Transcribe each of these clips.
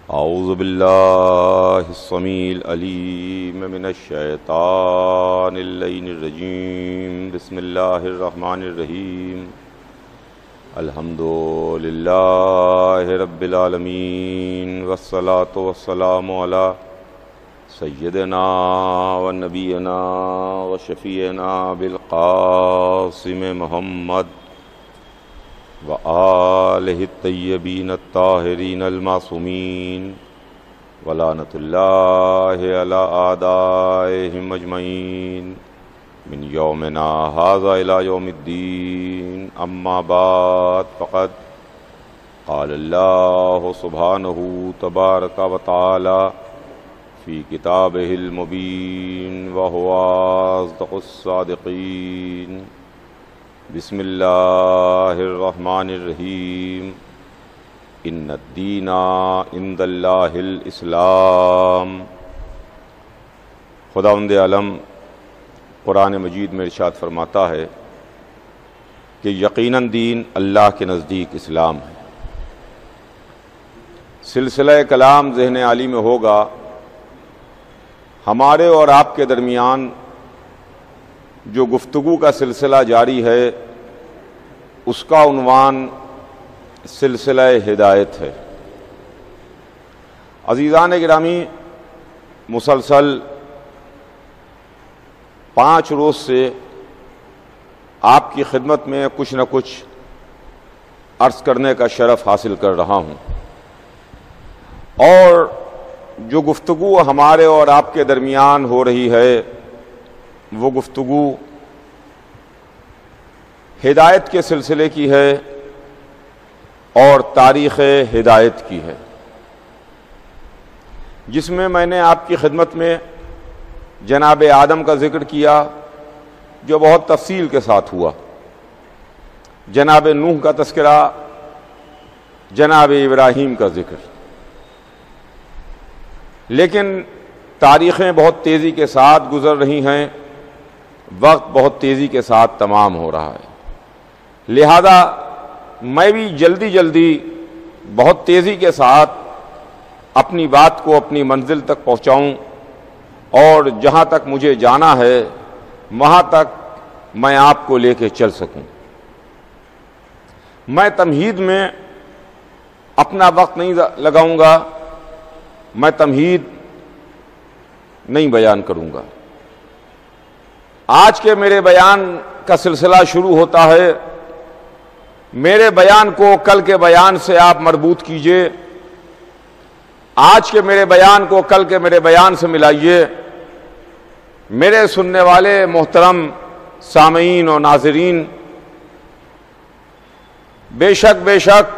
اعوذ باللہ السمیع العلیم من الشیطان اللعین الرجیم بسم اللہ الرحمن الرحیم الحمد للہ رب العالمین والصلاة والسلام علی سیدنا و نبینا و شفیعنا بالقاسم محمد وآلہ الطیبین الطاہرین المعصومین ولعنۃ اللہ علی اعدائہم اجمعین من یومنا ھذا الی یوم الدین اما بعد فقد قال اللہ سبحانہ تبارک و تعالی فی کتابہ المبین وہو اصدق الصادقین بسم اللہ الرحمن الرحیم ان الدین عند اللہ الاسلام۔ خداوند عالم قرآن مجید میں ارشاد فرماتا ہے کہ یقیناً دین اللہ کے نزدیک اسلام ہے۔ سلسلہ کلام ذہن عالی میں ہوگا، ہمارے اور آپ کے درمیان جو گفتگو کا سلسلہ جاری ہے اس کا عنوان سلسلہ ہدایت ہے۔ عزیزان گرامی، مسلسل 5 روز سے آپ کی خدمت میں کچھ نہ کچھ عرض کرنے کا شرف حاصل کر رہا ہوں، اور جو گفتگو ہمارے اور آپ کے درمیان ہو رہی ہے وہ گفتگو ہدایت کے سلسلے کی ہے اور تاریخ ہدایت کی ہے، جس میں نے آپ کی خدمت میں جناب آدم کا ذکر کیا جو بہت تفصیل کے ساتھ ہوا، جناب نوح کا تذکرہ، جناب ابراہیم کا ذکر، لیکن تاریخیں بہت تیزی کے ساتھ گزر رہی ہیں، وقت بہت تیزی کے ساتھ تمام ہو رہا ہے، لہذا میں بھی جلدی بہت تیزی کے ساتھ اپنی بات کو اپنی منزل تک پہنچاؤں، اور جہاں تک مجھے جانا ہے وہاں تک میں آپ کو لے کے چل سکوں۔ میں تمہید میں اپنا وقت نہیں لگاؤں گا، میں تمہید نہیں بیان کروں گا۔ آج کے میرے بیان کا سلسلہ شروع ہوتا ہے، میرے بیان کو کل کے بیان سے آپ مربوط کیجئے، آج کے میرے بیان کو کل کے میرے بیان سے ملائیے۔ میرے سننے والے محترم سامعین اور ناظرین، بے شک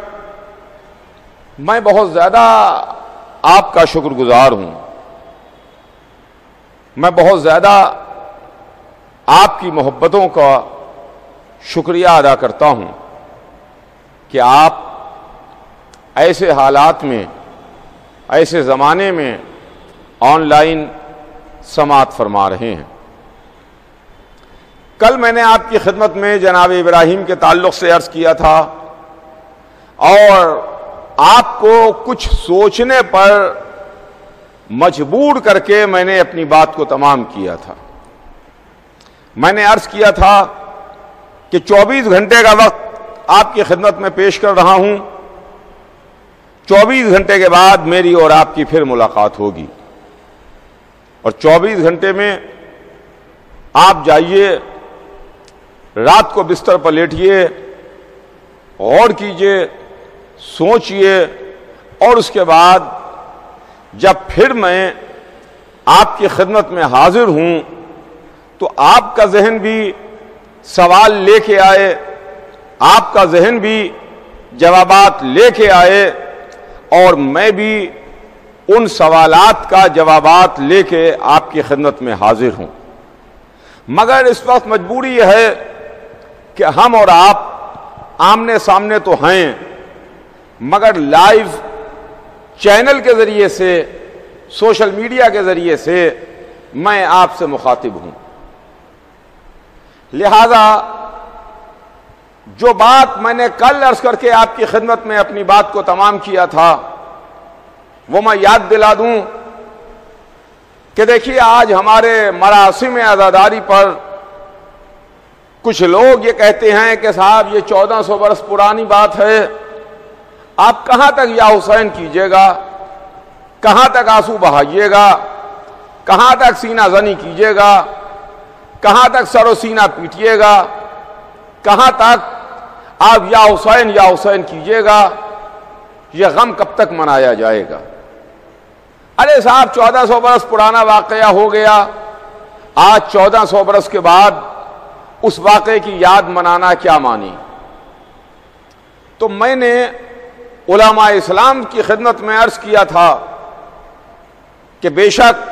میں بہت زیادہ آپ کا شکر گزار ہوں، میں بہت زیادہ آپ کی محبتوں کا شکریہ ادا کرتا ہوں کہ آپ ایسے حالات میں، ایسے زمانے میں آن لائن سماعت فرما رہے ہیں۔ کل میں نے آپ کی خدمت میں جناب ابراہیم کے تعلق سے عرض کیا تھا، اور آپ کو کچھ سوچنے پر مجبور کر کے میں نے اپنی بات کو تمام کیا تھا۔ میں نے عرض کیا تھا کہ 24 گھنٹے کا وقت آپ کی خدمت میں پیش کر رہا ہوں، 24 گھنٹے کے بعد میری اور آپ کی پھر ملاقات ہوگی، اور 24 گھنٹے میں آپ جائیے، رات کو بستر پر لیٹیے، غور کیجئے، سوچئے، اور اس کے بعد جب پھر میں آپ کی خدمت میں حاضر ہوں تو آپ کا ذہن بھی سوال لے کے آئے، آپ کا ذہن بھی جوابات لے کے آئے، اور میں بھی ان سوالات کا جوابات لے کے آپ کی خدمت میں حاضر ہوں۔ مگر اس وقت مجبوری یہ ہے کہ ہم اور آپ آمنے سامنے تو ہیں، مگر لائیو چینل کے ذریعے سے، سوشل میڈیا کے ذریعے سے میں آپ سے مخاطب ہوں، لہذا جو بات میں نے کل عرض کر کے آپ کی خدمت میں اپنی بات کو تمام کیا تھا وہ میں یاد دلا دوں کہ دیکھیے آج ہمارے مراسم عزاداری پر کچھ لوگ یہ کہتے ہیں کہ صاحب یہ 1400 برس پرانی بات ہے، آپ کہاں تک یا حسین کیجیے گا، کہاں تک آنسو بہائیے گا، کہاں تک سینہ زنی کیجیے گا، کہاں تک سر و سینہ پیٹیے گا، کہاں تک آپ یا حسین کیجیے گا، یہ غم کب تک منایا جائے گا؟ ارے صاحب 1400 برس پرانا واقعہ ہو گیا، آج 1400 برس کے بعد اس واقعے کی یاد منانا کیا مانی؟ تو میں نے علماء اسلام کی خدمت میں عرض کیا تھا کہ بے شک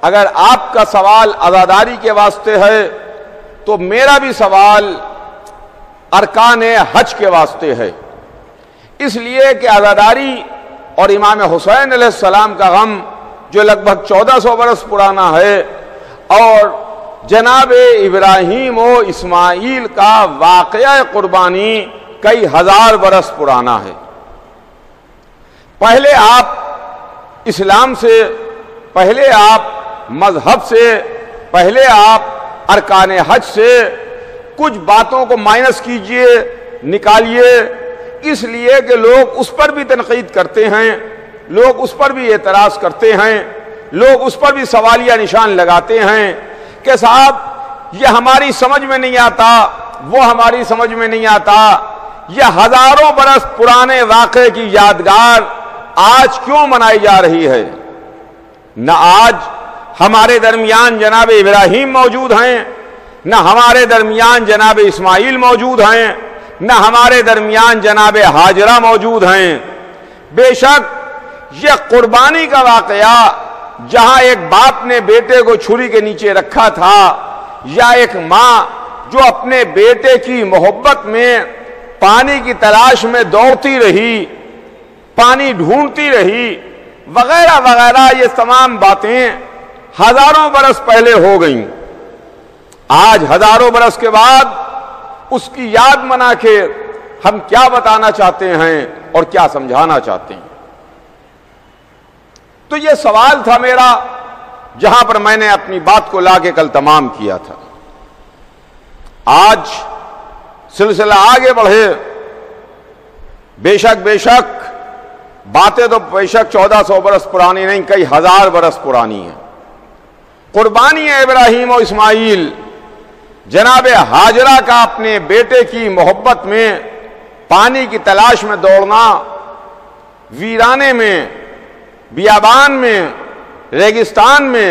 اگر آپ کا سوال عزاداری کے واسطے ہے تو میرا بھی سوال ارکان حج کے واسطے ہے، اس لیے کہ عزاداری اور امام حسین علیہ السلام کا غم جو لگ بھگ 1400 برس پرانا ہے، اور جناب ابراہیم و اسماعیل کا واقعہ قربانی کئی ہزار برس پرانا ہے۔ پہلے آپ اسلام سے، پہلے آپ مذہب سے، پہلے آپ ارکان حج سے کچھ باتوں کو مائنس کیجئے، نکالیے، اس لیے کہ لوگ اس پر بھی تنقید کرتے ہیں، لوگ اس پر بھی اعتراض کرتے ہیں، لوگ اس پر بھی سوالیہ نشان لگاتے ہیں کہ صاحب یہ ہماری سمجھ میں نہیں آتا، وہ ہماری سمجھ میں نہیں آتا، یہ ہزاروں برس پرانے واقعے کی یادگار آج کیوں منائی جا رہی ہے؟ نہ آج ہمارے درمیان جناب ابراہیم موجود ہیں، نہ ہمارے درمیان جناب اسماعیل موجود ہیں، نہ ہمارے درمیان جناب ہاجرہ موجود ہیں۔ بے شک یہ قربانی کا واقعہ جہاں ایک باپ نے بیٹے کو چھری کے نیچے رکھا تھا، یا ایک ماں جو اپنے بیٹے کی محبت میں پانی کی تلاش میں دوڑتی رہی، پانی ڈھونڈتی رہی، وغیرہ وغیرہ، یہ تمام باتیں ہزاروں برس پہلے ہو گئیں۔ آج ہزاروں برس کے بعد اس کی یاد منا کے ہم کیا بتانا چاہتے ہیں اور کیا سمجھانا چاہتے ہیں؟ تو یہ سوال تھا میرا، جہاں پر میں نے اپنی بات کو لا کے کل تمام کیا تھا۔ آج سلسلہ آگے بڑھے، بے شک باتیں تو بے شک 1400 برس پرانی نہیں، کئی ہزار برس پرانی ہیں۔ قربانی ابراہیم و اسماعیل، جناب ہاجرہ کا اپنے بیٹے کی محبت میں پانی کی تلاش میں دوڑنا، ویرانے میں، بیابان میں، ریگستان میں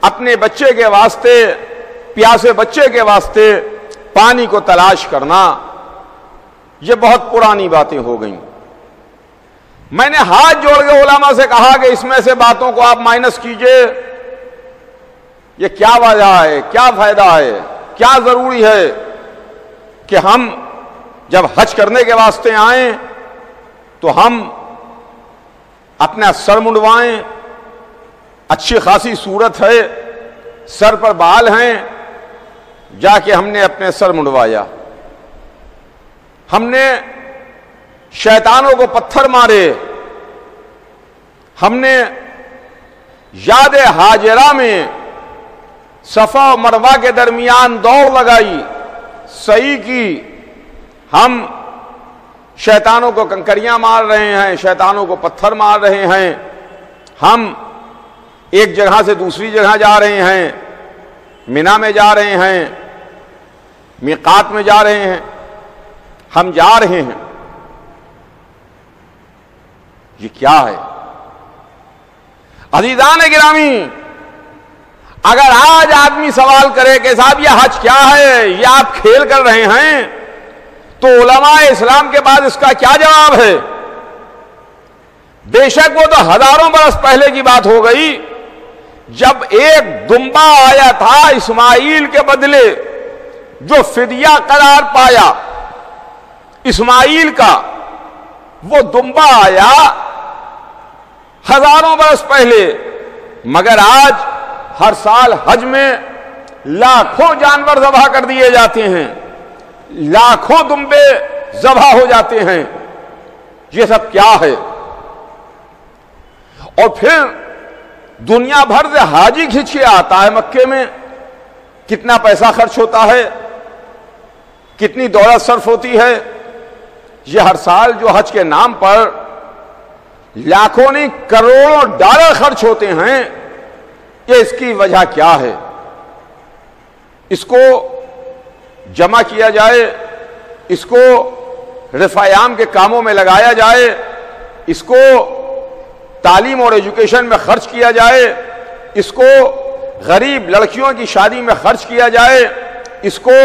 اپنے بچے کے واسطے، پیاسے بچے کے واسطے پانی کو تلاش کرنا، یہ بہت پرانی باتیں ہو گئیں۔ میں نے ہاتھ جوڑ کے علماء سے کہا کہ اس میں سے باتوں کو آپ مائنس کیجئے، یہ کیا وجہ ہے، کیا فائدہ ہے، کیا ضروری ہے کہ ہم جب حج کرنے کے واسطے آئیں تو ہم اپنا سر منڈوائیں، اچھی خاصی صورت ہے، سر پر بال ہیں، جا کے ہم نے اپنے سر منڈوایا، ہم نے شیطانوں کو پتھر مارے، ہم نے یاد ہاجرہ میں صفا و مروہ کے درمیان دوڑ لگائی، سعی کی، ہم شیطانوں کو کنکریاں مار رہے ہیں، شیطانوں کو پتھر مار رہے ہیں، ہم ایک جگہ سے دوسری جگہ جا رہے ہیں، مینا میں جا رہے ہیں، میقات میں جا رہے ہیں، ہم جا رہے ہیں، یہ کیا ہے؟ عزیزان گرامی، اگر آج آدمی سوال کرے کہ صاحب یہ حج کیا ہے، یہ آپ کھیل کر رہے ہیں، تو علماء اسلام کے بعد اس کا کیا جواب ہے؟ بے شک وہ تو ہزاروں برس پہلے کی بات ہو گئی، جب ایک دمبا آیا تھا اسماعیل کے بدلے، جو فدیہ قرار پایا اسماعیل کا، وہ دمبا آیا ہزاروں برس پہلے، مگر آج ہر سال حج میں لاکھوں جانور ذبح کر دیے جاتے ہیں، لاکھوں دمبے ذبح ہو جاتے ہیں، یہ سب کیا ہے؟ اور پھر دنیا بھر سے حاجی کھینچ کے آتا ہے مکے میں، کتنا پیسہ خرچ ہوتا ہے، کتنی دولت صرف ہوتی ہے. یہ ہر سال جو حج کے نام پر لاکھوں نہیں کروڑوں ڈالر خرچ ہوتے ہیں، یہ اس کی وجہ کیا ہے؟ اس کو جمع کیا جائے، اس کو رفع عام کے کاموں میں لگایا جائے، اس کو تعلیم اور ایجوکیشن میں خرچ کیا جائے، اس کو غریب لڑکیوں کی شادی میں خرچ کیا جائے، اس کو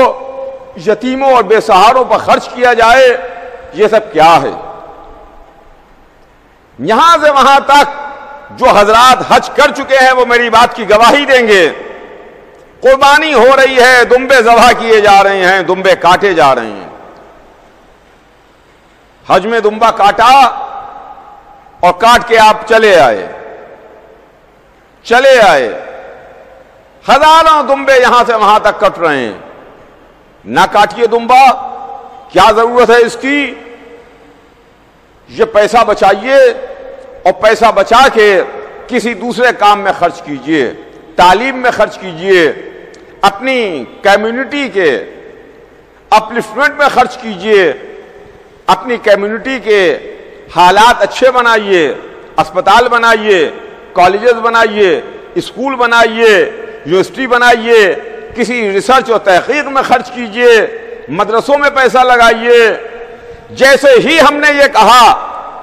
یتیموں اور بے سہاروں پر خرچ کیا جائے. یہ سب کیا ہے؟ یہاں سے وہاں تک جو حضرات حج کر چکے ہیں وہ میری بات کی گواہی دیں گے. قربانی ہو رہی ہے، دمبے ذبح کیے جا رہے ہیں، دمبے کاٹے جا رہے ہیں. حج میں دمبا کاٹا اور کاٹ کے آپ چلے آئے، ہزاروں دمبے یہاں سے وہاں تک کٹ رہے ہیں. نہ کاٹیے دمبا، کیا ضرورت ہے اس کی؟ یہ پیسہ بچائیے اور پیسہ بچا کے کسی دوسرے کام میں خرچ کیجئے، تعلیم میں خرچ کیجئے، اپنی کمیونٹی کے اپلفٹمنٹ میں خرچ کیجئے، اپنی کمیونٹی کے حالات اچھے بنائیے، اسپتال بنائیے، کالجز بنائیے، اسکول بنائیے، یونیورسٹی بنائیے، کسی ریسرچ اور تحقیق میں خرچ کیجئے، مدرسوں میں پیسہ لگائیے. جیسے ہی ہم نے یہ کہا،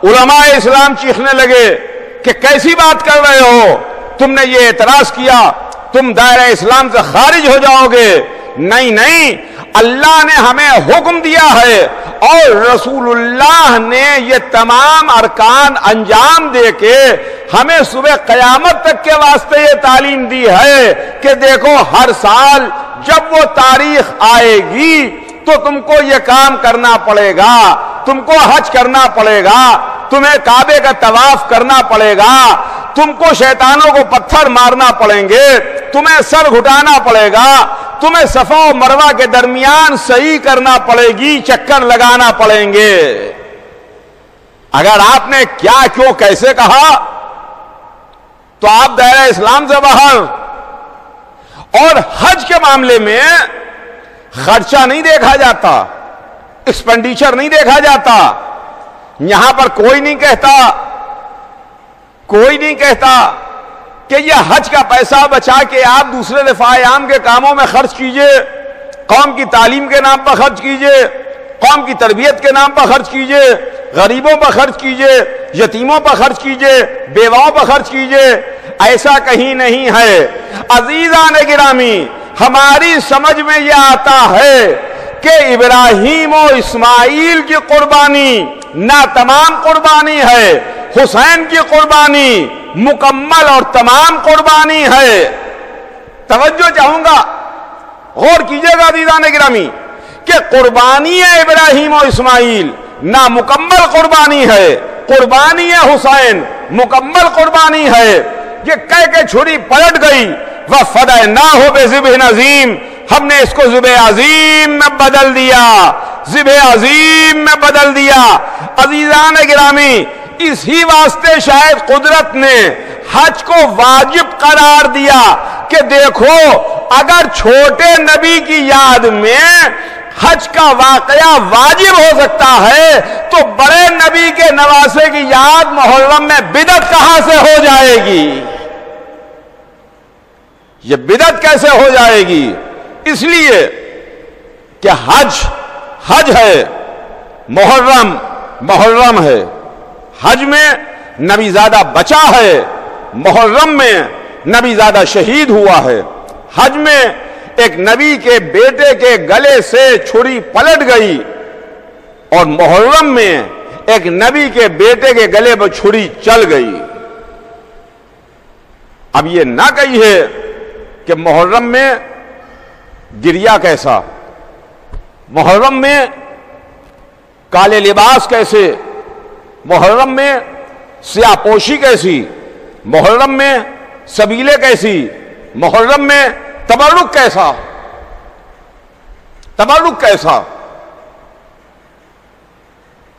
علماء اسلام چیخنے لگے کہ کیسی بات کر رہے ہو، تم نے یہ اعتراض کیا، تم دائرہ اسلام سے خارج ہو جاؤ گے. نہیں، اللہ نے ہمیں حکم دیا ہے اور رسول اللہ نے یہ تمام ارکان انجام دے کے ہمیں صبح قیامت تک کے واسطے یہ تعلیم دی ہے کہ دیکھو ہر سال جب وہ تاریخ آئے گی تو تم کو یہ کام کرنا پڑے گا، تم کو حج کرنا پڑے گا، تمہیں کعبے کا طواف کرنا پڑے گا، تم کو شیطانوں کو پتھر مارنا پڑیں گے، تمہیں سر گھٹانا پڑے گا، تمہیں صفا و مروہ کے درمیان صحیح کرنا پڑے گی، چکر لگانا پڑیں گے. اگر آپ نے کیا کیوں کیسے کہا تو آپ دائرہ اسلام سے باہر. اور حج کے معاملے میں خرچہ نہیں دیکھا جاتا، ایکسپینڈیچر نہیں دیکھا جاتا. یہاں پر کوئی نہیں کہتا کہ یہ حج کا پیسہ بچا کے آپ دوسرے رفع عام کے کاموں میں خرچ کیجئے، قوم کی تعلیم کے نام پر خرچ کیجئے، قوم کی تربیت کے نام پر خرچ کیجئے، غریبوں پر خرچ کیجئے، یتیموں پر خرچ کیجئے، بیواؤں پر خرچ کیجئے. ایسا کہیں نہیں ہے. عزیزان گرامی، ہماری سمجھ میں یہ آتا ہے کہ ابراہیم و اسماعیل کی قربانی نہ تمام قربانی ہے، حسین کی قربانی مکمل اور تمام قربانی ہے. توجہ چاہوں گا، غور کیجئے گا عزیزان گرامی کہ قربانی ابراہیم و اسماعیل نہ مکمل قربانی ہے، قربانی حسین مکمل قربانی ہے. یہ کہہ کے چھری پلٹ گئی، وَفَدَيْنَاهُ بِذِبْحٍ عَظِيمٍ، ہم نے اس کو ذبح عظیم میں بدل دیا، ذبح عظیم میں بدل دیا. عزیزان گرامی، اسی واسطے شاید قدرت نے حج کو واجب قرار دیا کہ دیکھو اگر چھوٹے نبی کی یاد میں حج کا واقعہ واجب ہو سکتا ہے تو بڑے نبی کے نواسے کی یاد محرم میں بدعت کہاں سے ہو جائے گی؟ یہ بدعت کیسے ہو جائے گی؟ اس لیے کہ حج ہے، محرم ہے. حج میں نبی زادہ بچا ہے، محرم میں نبی زادہ شہید ہوا ہے. حج میں ایک نبی کے بیٹے کے گلے سے چھری پلٹ گئی اور محرم میں ایک نبی کے بیٹے کے گلے پر چھری چل گئی. اب یہ نہ کہیے کہ محرم میں گریا کیسا، محرم میں کالے لباس کیسے، محرم میں سیاہ پوشی کیسی، محرم میں سبیلے کیسی، محرم میں تبرک کیسا.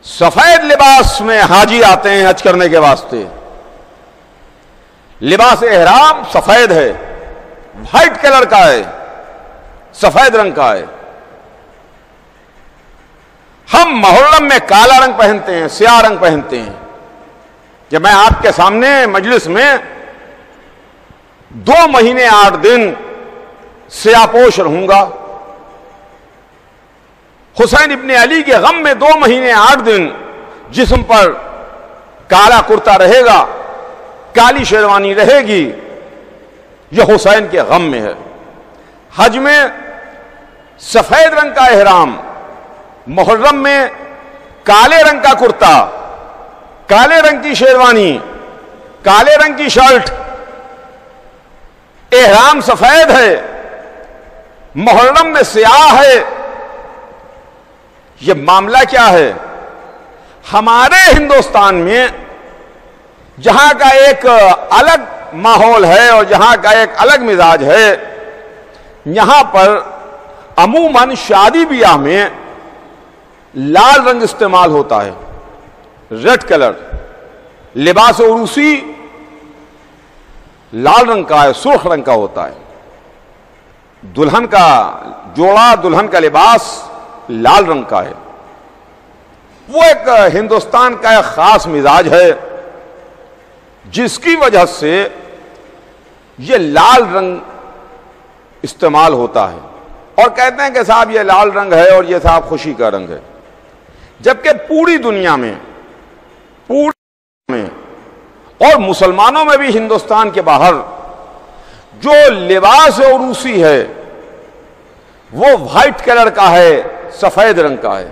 سفید لباس میں حاجی آتے ہیں حج کرنے کے واسطے، لباس احرام سفید ہے، وائٹ کلر کا ہے، سفید رنگ کا ہے۔ ہم محرم میں کالا رنگ پہنتے ہیں، سیاہ رنگ پہنتے ہیں۔ کہ میں آپ کے سامنے مجلس میں 2 مہینے 8 دن سیاہ پوش رہوں گا، حسین ابن علی کے غم میں 2 مہینے 8 دن جسم پر کالا کرتا رہے گا، کالی شیروانی رہے گی، یہ حسین کے غم میں ہے۔ حج میں سفید رنگ کا احرام، محرم میں کالے رنگ کا کرتا، کالے رنگ کی شیروانی، کالے رنگ کی شرٹ، احرام سفید ہے، محرم میں سیاہ ہے۔ یہ معاملہ کیا ہے؟ ہمارے ہندوستان میں جہاں کا ایک الگ ماحول ہے اور جہاں کا ایک الگ مزاج ہے، یہاں پر عموماً شادی بیاہ میں لال رنگ استعمال ہوتا ہے، ریڈ کلر۔ لباس عروسی لال رنگ کا ہے، سرخ رنگ کا ہوتا ہے۔ دلہن کا جوڑا، دلہن کا لباس لال رنگ کا ہے۔ وہ ایک ہندوستان کا ایک خاص مزاج ہے جس کی وجہ سے یہ لال رنگ استعمال ہوتا ہے، اور کہتے ہیں کہ صاحب یہ لال رنگ ہے اور یہ صاحب خوشی کا رنگ ہے، جبکہ پوری دنیا میں اور مسلمانوں میں بھی ہندوستان کے باہر جو لباس عروسی ہے وہ وائٹ کلر کا ہے، سفید رنگ کا ہے۔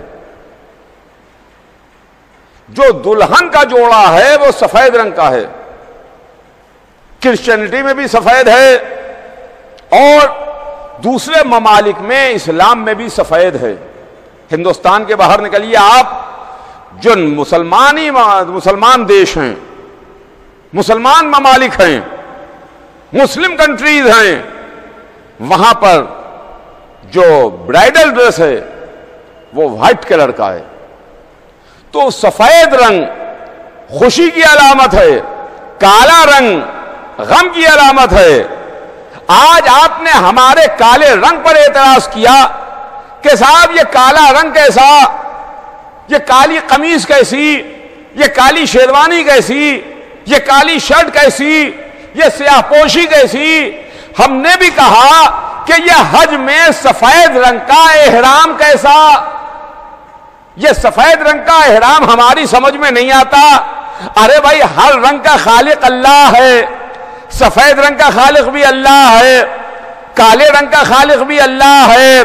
جو دلہن کا جوڑا ہے وہ سفید رنگ کا ہے۔ کرسچینٹی میں بھی سفید ہے اور دوسرے ممالک میں اسلام میں بھی سفید ہے۔ ہندوستان کے باہر نکلیے آپ، جو مسلمان دیش ہیں، مسلمان ممالک ہیں، مسلم کنٹریز ہیں، وہاں پر جو برائڈل ڈریس ہے وہ وائٹ کلر کا ہے۔ تو سفید رنگ خوشی کی علامت ہے، کالا رنگ غم کی علامت ہے۔ آج آپ نے ہمارے کالے رنگ پر اعتراض کیا کہ صاحب یہ کالا رنگ کیسا، یہ کالی قمیص کیسی، یہ کالی شیروانی کیسی، یہ کالی شرٹ کیسی، یہ سیاہ پوشی کیسی۔ ہم نے بھی کہا کہ یہ حج میں سفید رنگ کا احرام کیسا؟ یہ سفید رنگ کا احرام ہماری سمجھ میں نہیں آتا۔ ارے بھائی، ہر رنگ کا خالق اللہ ہے، سفید رنگ کا خالق بھی اللہ ہے، کالے رنگ کا خالق بھی اللہ ہے،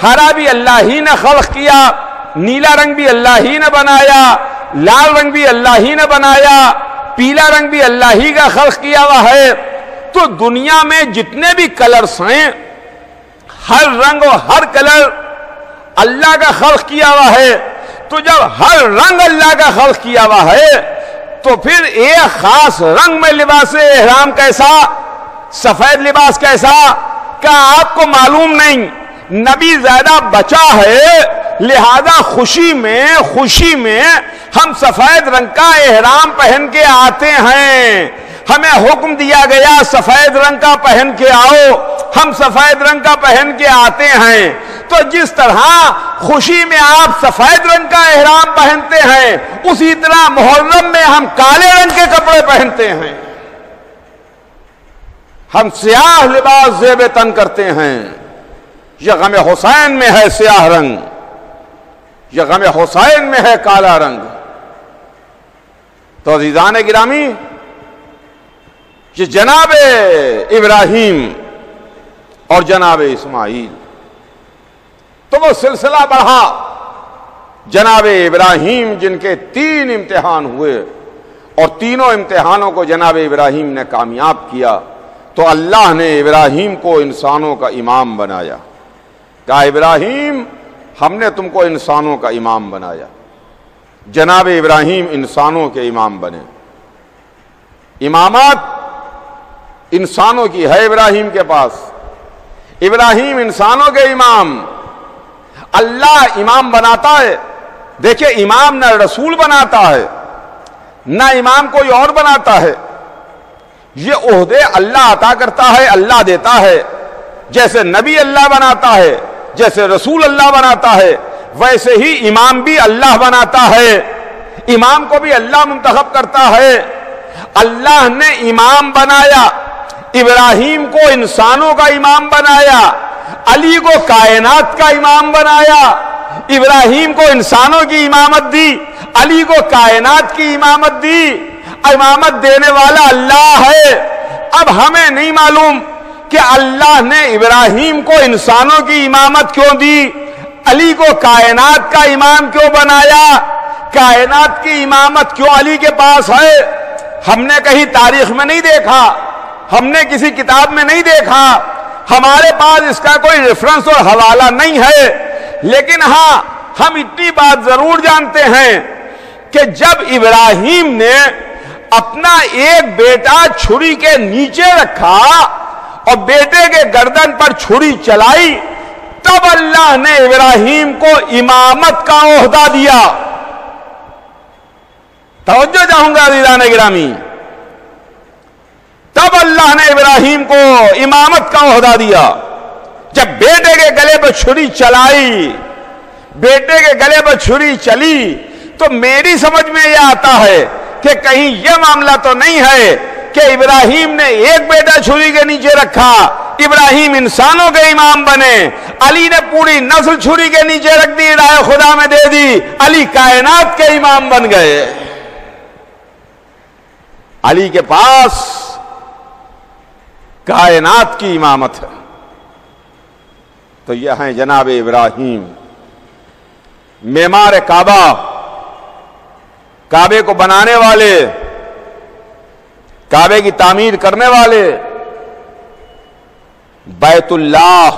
ہرا بھی اللہ ہی نے خلق کیا، نیلا رنگ بھی اللہ ہی نے بنایا، لال رنگ بھی اللہ ہی نے بنایا، پیلا رنگ بھی اللہ ہی کا خلق کیا ہوا ہے۔ تو دنیا میں جتنے بھی کلرز ہیں، ہر رنگ و ہر کلر اللہ کا خلق کیا ہوا ہے۔ تو جب ہر رنگ اللہ کا خلق کیا ہوا ہے تو پھر ایک خاص رنگ میں لباس احرام کیسا، سفید لباس کیسا؟ کیا آپ کو معلوم نہیں نبی زیادہ بچا ہے، لہذا خوشی میں ہم سفید رنگ کا احرام پہن کے آتے ہیں۔ ہمیں حکم دیا گیا سفید رنگ کا پہن کے آؤ، ہم سفید رنگ کا پہن کے آتے ہیں۔ تو جس طرح خوشی میں آپ سفید رنگ کا احرام پہنتے ہیں، اسی طرح محرم میں ہم کالے رنگ کے کپڑے پہنتے ہیں، ہم سیاہ لباس زیب تن کرتے ہیں۔ یہ غم حسین میں ہے سیاہ رنگ، یہ غم حسین میں ہے کالا رنگ۔ تو عزیزان گرامی، یہ جناب ابراہیم اور جناب اسماعیل، تو وہ سلسلہ بڑھا۔ جناب ابراہیم جن کے 3 امتحان ہوئے اور تینوں امتحانوں کو جناب ابراہیم نے کامیاب کیا، تو اللہ نے ابراہیم کو انسانوں کا امام بنایا۔ کہا ابراہیم ہم نے تم کو انسانوں کا امام بنایا۔ جناب ابراہیم انسانوں کے امام بنے۔ امامات انسانوں کی ہے ابراہیم کے پاس، ابراہیم انسانوں کے امام۔ اللہ امام بناتا ہے، دیکھیں امام نہ رسول بناتا ہے، نہ امام کوئی اور بناتا ہے۔ یہ عہدے اللہ عطا کرتا ہے، اللہ دیتا ہے. جیسے نبی اللہ بناتا ہے، جیسے رسول اللہ بناتا ہے، ویسے ہی امام بھی اللہ بناتا ہے. امام کو بھی اللہ منتخب کرتا ہے. اللہ نے امام بنایا، ابراہیم کو انسانوں کا امام بنایا، علی کو کائنات کا امام بنایا. ابراہیم کو انسانوں کی امامت دی، علی کو کائنات کی امامت دی. امامت دینے والا اللہ ہے. اب ہمیں نہیں معلوم کہ اللہ نے ابراہیم کو انسانوں کی امامت کیوں دی، علی کو کائنات کا امام کیوں بنایا، کائنات کی امامت کیوں علی کے پاس ہے. ہم نے کہیں تاریخ میں نہیں دیکھا، ہم نے کسی کتاب میں نہیں دیکھا، ہمارے پاس اس کا کوئی ریفرنس اور حوالہ نہیں ہے. لیکن ہاں ہم اتنی بات ضرور جانتے ہیں کہ جب ابراہیم نے اپنا ایک بیٹا چھری کے نیچے رکھا اور بیٹے کے گردن پر چھری چلائی، تب اللہ نے ابراہیم کو امامت کا عہدہ دیا. توجہ چاہوں گا عزیزان گرامی، تب اللہ نے ابراہیم کو امامت کا عہدہ دیا. جب بیٹے کے گلے پر چھری چلائی، بیٹے کے گلے پر چھری چلی، تو میری سمجھ میں یہ آتا ہے کہ کہیں یہ معاملہ تو نہیں ہے کہ ابراہیم نے ایک بیٹا چھری کے نیچے رکھا، ابراہیم انسانوں کے امام بنے، علی نے پوری نسل چھری کے نیچے رکھ دی، رائے خدا میں دے دی، علی کائنات کے امام بن گئے. علی کے پاس کائنات کی امامت ہے. تو یہ ہیں جناب ابراہیم، معمار کعبہ، کعبے کو بنانے والے، کعبے کی تعمیر کرنے والے، بیت اللہ،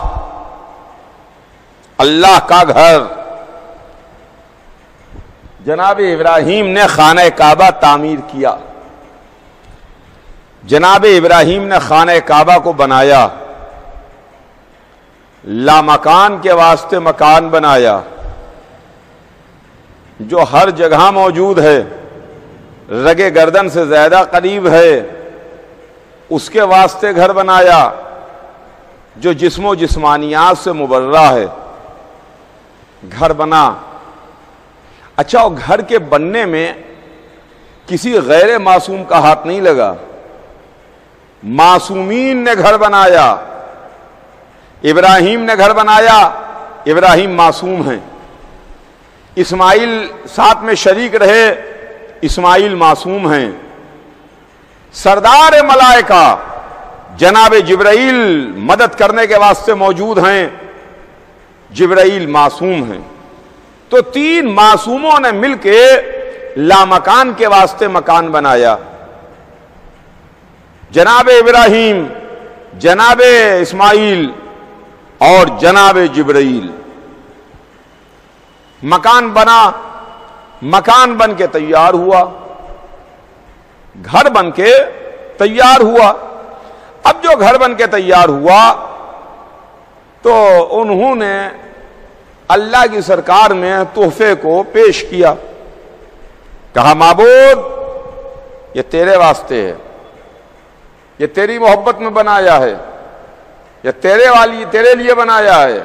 اللہ کا گھر. جناب ابراہیم نے خانہ کعبہ تعمیر کیا، جناب ابراہیم نے خانہ کعبہ کو بنایا، لامکان کے واسطے مکان بنایا جو ہر جگہ موجود ہے، رگے گردن سے زیادہ قریب ہے، اس کے واسطے گھر بنایا جو جسم و جسمانیات سے مبرہ ہے. گھر بنا. اچھا، اور گھر کے بننے میں کسی غیر معصوم کا ہاتھ نہیں لگا، معصومین نے گھر بنایا. ابراہیم نے گھر بنایا، ابراہیم معصوم ہیں. اسماعیل ساتھ میں شریک رہے، اسماعیل معصوم ہیں. سردار ملائکہ جناب جبرائیل مدد کرنے کے واسطے موجود ہیں، جبرائیل معصوم ہیں. تو تین معصوموں نے مل کے لامکان کے واسطے مکان بنایا. جناب ابراہیم، جناب اسماعیل اور جناب جبرائیل. مکان بنا، مکان بن کے تیار ہوا، گھر بن کے تیار ہوا. اب جو گھر بن کے تیار ہوا تو انہوں نے اللہ کی سرکار میں تحفے کو پیش کیا. کہا معبود یہ تیرے واسطے ہے، یہ تیری محبت میں بنایا ہے، یہ تیرے لیے بنایا ہے.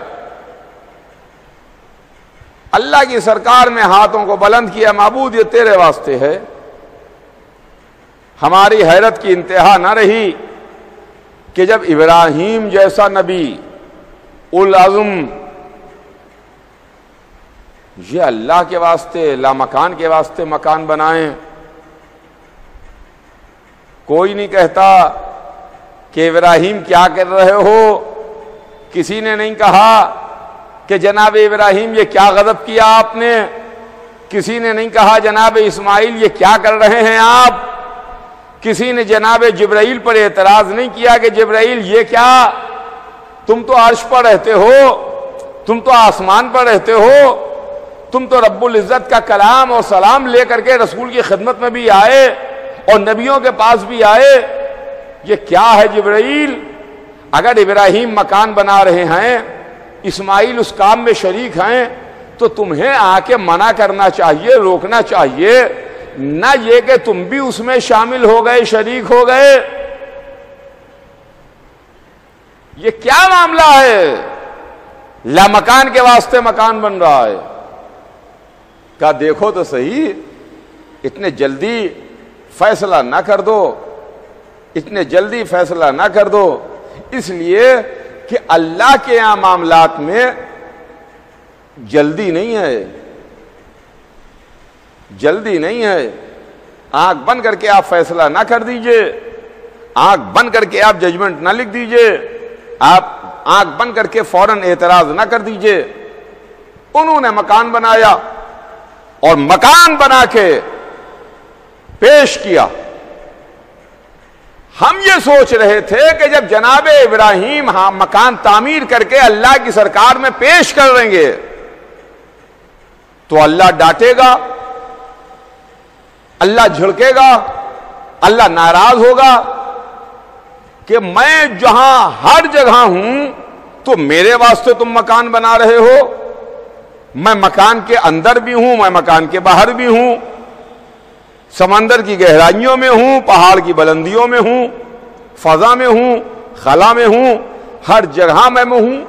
اللہ کی سرکار میں ہاتھوں کو بلند کیا، معبود یہ تیرے واسطے ہے. ہماری حیرت کی انتہا نہ رہی کہ جب ابراہیم جیسا نبی العظم یہ اللہ کے واسطے لامکان کے واسطے مکان بنائیں. کوئی نہیں کہتا کہ ابراہیم کیا کر رہے ہو، کسی نے نہیں کہا کہ جناب ابراہیم یہ کیا غضب کیا آپ نے، کسی نے نہیں کہا جناب اسماعیل یہ کیا کر رہے ہیں آپ، کسی نے جناب جبرائیل پر اعتراض نہیں کیا کہ جبرائیل یہ کیا، تم تو عرش پر رہتے ہو، تم تو آسمان پر رہتے ہو، تم تو رب العزت کا کلام اور سلام لے کر کے رسول کی خدمت میں بھی آئے اور نبیوں کے پاس بھی آئے، یہ کیا ہے جبرائیل؟ اگر ابراہیم مکان بنا رہے ہیں، اسماعیل اس کام میں شریک ہیں، تو تمہیں آ کے منع کرنا چاہیے، روکنا چاہیے، نہ یہ کہ تم بھی اس میں شامل ہو گئے، شریک ہو گئے. یہ کیا معاملہ ہے؟ لامکان کے واسطے مکان بن رہا ہے۔ کہا دیکھو تو صحیح، اتنے جلدی فیصلہ نہ کر دو، اتنے جلدی فیصلہ نہ کر دو، اس لیے کہ اللہ کے یہاں معاملات میں جلدی نہیں ہے، جلدی نہیں ہے۔ آنکھ بند کر کے آپ فیصلہ نہ کر دیجئے، آنکھ بند کر کے آپ ججمنٹ نہ لکھ دیجئے، آپ آنکھ بند کر کے فوراً اعتراض نہ کر دیجئے۔ انہوں نے مکان بنایا اور مکان بنا کے پیش کیا۔ ہم یہ سوچ رہے تھے کہ جب جناب ابراہیم مکان تعمیر کر کے اللہ کی سرکار میں پیش کر دیں گے تو اللہ ڈانٹے گا، اللہ جھڑکے گا، اللہ ناراض ہوگا کہ میں جہاں ہر جگہ ہوں تو میرے واسطے تم مکان بنا رہے ہو، میں مکان کے اندر بھی ہوں، میں مکان کے باہر بھی ہوں، سمندر کی گہرائیوں میں ہوں، پہاڑ کی بلندیوں میں ہوں، فضا میں ہوں، خلا میں ہوں، ہر جگہ میں ہوں،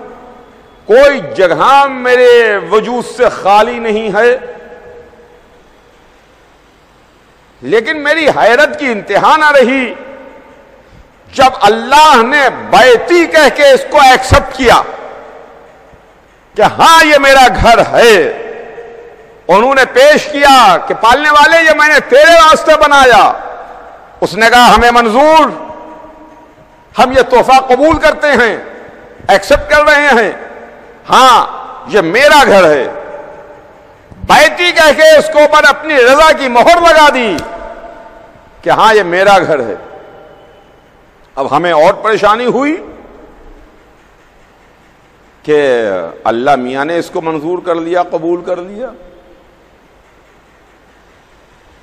کوئی جگہ میرے وجود سے خالی نہیں ہے۔ لیکن میری حیرت کی انتہا نہ رہی جب اللہ نے بیتی کہہ کے اس کو ایکسپٹ کیا کہ ہاں یہ میرا گھر ہے۔ انہوں نے پیش کیا کہ پالنے والے یہ میں نے تیرے واسطے بنایا۔ اس نے کہا ہمیں منظور، ہم یہ تحفہ قبول کرتے ہیں، ایکسپٹ کر رہے ہیں، ہاں یہ میرا گھر ہے۔ بیتی کہہ کے اس کو اوپر اپنی رضا کی مہر لگا دی کہ ہاں یہ میرا گھر ہے۔ اب ہمیں اور پریشانی ہوئی کہ اللہ میاں نے اس کو منظور کر لیا، قبول کر لیا۔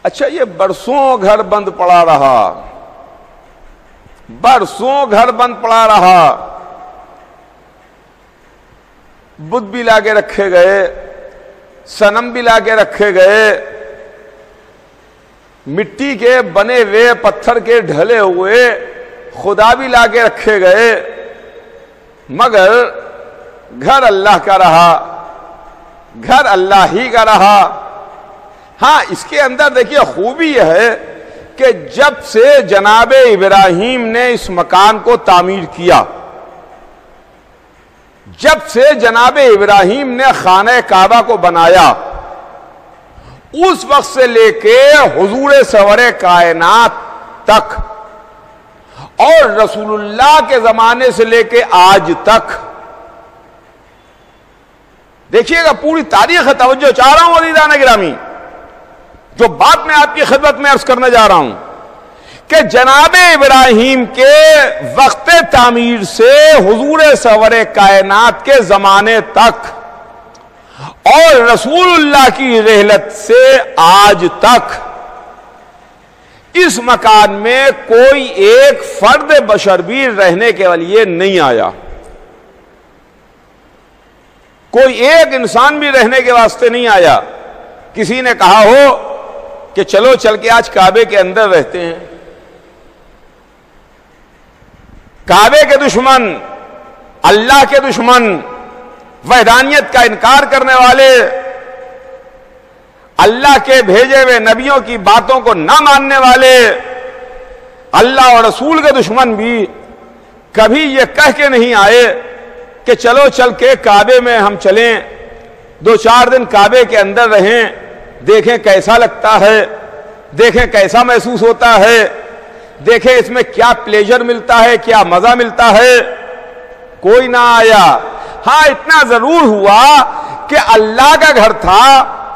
اچھا یہ برسوں گھر بند پڑا رہا، برسوں گھر بند پڑا رہا، بت بھی لا کے رکھے گئے، صنم بھی لا کے رکھے گئے، مٹی کے بنے ہوئے پتھر کے ڈھلے ہوئے خدا بھی لا کے رکھے گئے، مگر گھر اللہ کا رہا، گھر اللہ ہی کا رہا۔ ہاں اس کے اندر دیکھیے خوبی یہ ہے کہ جب سے جناب ابراہیم نے اس مکان کو تعمیر کیا، جب سے جناب ابراہیم نے خانہ کعبہ کو بنایا، اس وقت سے لے کے حضور سرور کائنات تک اور رسول اللہ کے زمانے سے لے کے آج تک، دیکھیے گا پوری تاریخ توجہ چاہ رہا ہوں عزیزان گرامی، جو بات میں آپ کی خدمت میں عرض کرنے جا رہا ہوں کہ جناب ابراہیم کے وقت تعمیر سے حضور سرور کائنات کے زمانے تک اور رسول اللہ کی رحلت سے آج تک اس مکان میں کوئی ایک فرد بشر بھی رہنے کے لیے نہیں آیا، کوئی ایک انسان بھی رہنے کے واسطے نہیں آیا۔ کسی نے کہا ہو کہ چلو چل کے آج کعبے کے اندر رہتے ہیں، کعبے کے دشمن، اللہ کے دشمن، وحدانیت کا انکار کرنے والے، اللہ کے بھیجے ہوئے نبیوں کی باتوں کو نہ ماننے والے، اللہ اور رسول کے دشمن بھی کبھی یہ کہہ کے نہیں آئے کہ چلو چل کے کعبے میں ہم چلیں، 2-4 دن کعبے کے اندر رہیں، دیکھیں کیسا لگتا ہے، دیکھیں کیسا محسوس ہوتا ہے، دیکھیں اس میں کیا پلیجر ملتا ہے، کیا مزہ ملتا ہے۔ کوئی نہ آیا۔ ہاں اتنا ضرور ہوا کہ اللہ کا گھر تھا،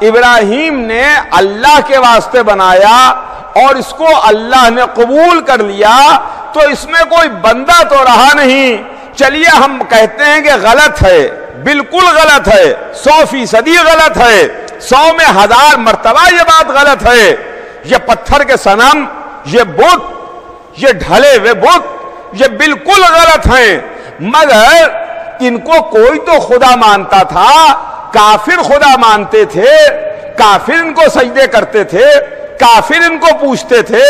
ابراہیم نے اللہ کے واسطے بنایا اور اس کو اللہ نے قبول کر لیا، تو اس میں کوئی بندہ تو رہا نہیں۔ چلیے ہم کہتے ہیں کہ غلط ہے، بالکل غلط ہے، 100% غلط ہے، 100 میں 1000 مرتبہ یہ بات غلط ہے۔ یہ پتھر کے صنم، یہ بت، یہ ڈھلے ہوئے بت، یہ بالکل غلط ہیں، مگر ان کو کوئی تو خدا مانتا تھا، کافر خدا مانتے تھے، کافر ان کو سجدے کرتے تھے، کافر ان کو پوچھتے تھے،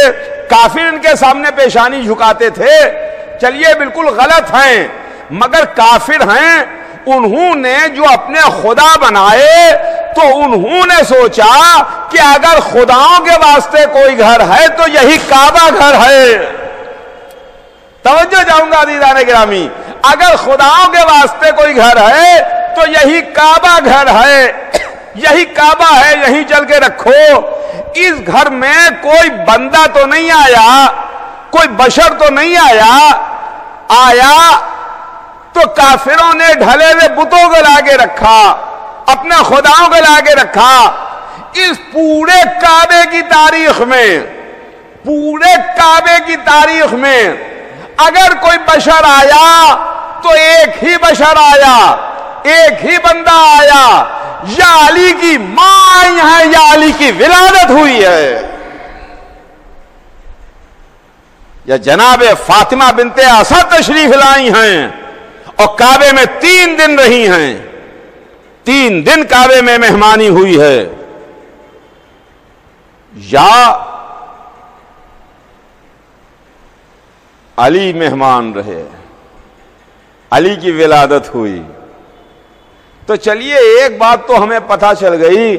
کافر ان کے سامنے پیشانی جھکاتے تھے۔ چلیے بالکل غلط ہیں، مگر کافر ہیں انہوں نے جو اپنے خدا بنائے تو انہوں نے سوچا کہ اگر خداؤں کے واسطے کوئی گھر ہے تو یہی کعبہ گھر ہے. توجہ چاہوں گا عزیزان گرامی, اگر خداؤں کے واسطے کوئی گھر ہے تو یہی کعبہ گھر ہے, یہی کعبہ ہے, یہی چل کے رکھو. اس گھر میں کوئی بندہ تو نہیں آیا, کوئی بشر تو نہیں آیا تو کافروں نے ڈھلے ہوئے بتوں کو لا کے رکھا, اپنے خداؤں کو لا کے رکھا. اس پورے کعبے کی تاریخ میں, پورے کعبے کی تاریخ میں اگر کوئی بشر آیا تو ایک ہی بشر آیا, ایک ہی بندہ آیا, یا علی کی ماں آئی ہے یا علی کی ولادت ہوئی ہے, یا جناب فاطمہ بنت اسد تشریف لائی ہیں اور کعبے میں 3 دن رہی ہیں, 3 دن کعبے میں مہمانی ہوئی ہے, یا علی مہمان رہے, علی کی ولادت ہوئی. تو چلیے ایک بات تو ہمیں پتہ چل گئی